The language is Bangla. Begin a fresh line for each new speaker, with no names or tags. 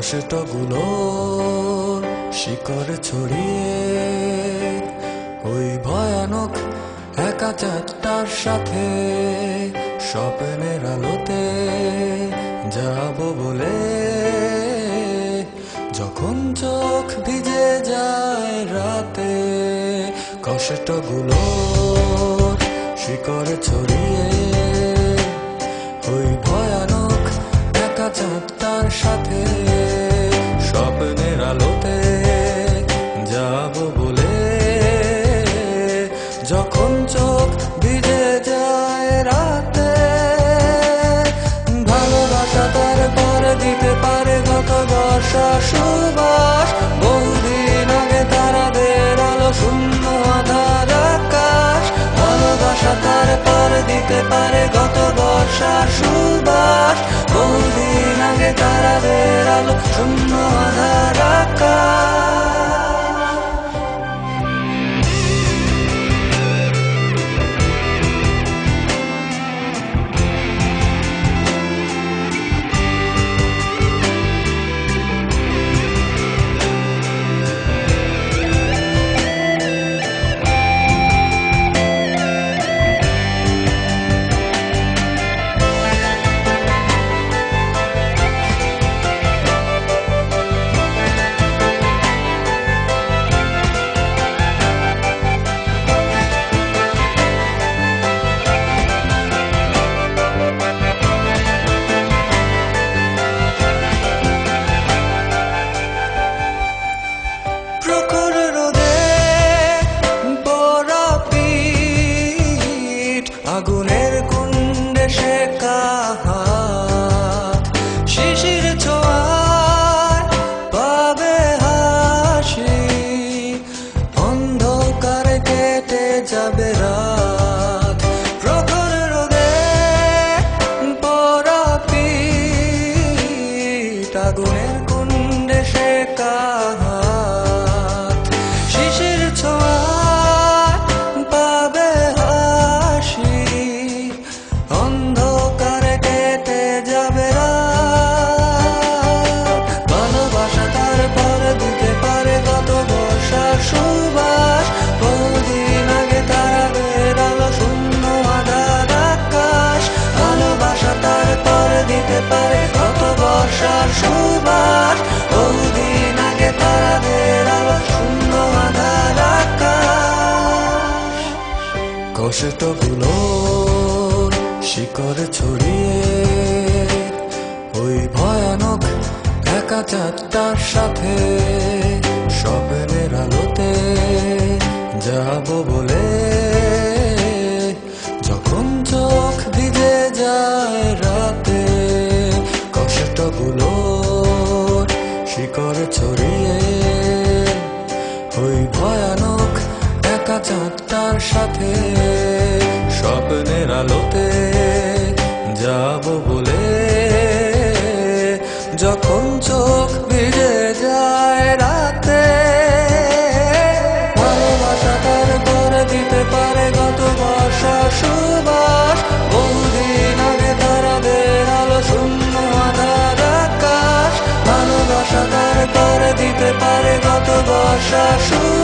কষ্টগুলোর শিকড় ছড়িয়ে ওই ভয়ানক একা চাঁদটার সাথে স্বপ্নের আলোতে যাব বলে, যখন চোখ ভিজে যায় রাতে কষ্টগুলোর শিকড় ছড়িয়ে ওই ভয়ানক একা চাঁদটার সাথে স্বপ্নের আলোতে যাব বলে, যখন চোখ ভিজে যায় রাতে। ভালোবাসা তারপর দিতে পারে গত বর্ষা সুবাস, বহুদিন আগে তারাদের আলো শূন্য আধার আকাশ। ভালোবাসা তারপর দিতে পারে গত বর্ষা সুবাস, বহুদিন আগে তারাদের আলো শূন্য আধার আকাশ। আগুনের কুণ্ডে শেখা হাত, শিশির ছোঁয়ায় পাবে হাসি, অন্ধকারে কেটে যাবে রাত। প্রখর রোদে পড়া পিঠ, আগুনের কুণ্ডে শেখা হাত, শিশির ছোঁয়ায় পাবে হাসি, অন্ধকারে কেটে যাবে রাত। ভালোবাসা তারপর দিতে পারে গত বর্ষার সুবাস, বহুদিন আগে তারাদের আলো শূন্য আধার আকাশ। ভালোবাসা তারপর দিতে পারে গত বর্ষার সুবাস, বহুদিন আগে তারাদের আলো শূন্য আধার আকাশ। কষ্টগুলোর শিকড় ছড়িয়ে ওই ভয়ানক একা চাঁদটার সাথে স্বপ্নের আলোতে যাব বলে, যখন চোখ ভিজে যায় রাতে কষ্টগুলোর শিকড় ছড়িয়ে ওই ভয়ানক একা চাঁদটার সাথে স্বপ্নের আলোতে যাব বলে, যখন চোখ ভিজে যায় রাতে। ভালোবাসা তারপর দিতে পারে গত বর্ষা সুবাস, বহুদিন আগে তারাদের আলো শূন্য আধার আকাশ। ভালোবাসা তারপর দিতে পারে গত বর্ষা সুবাস,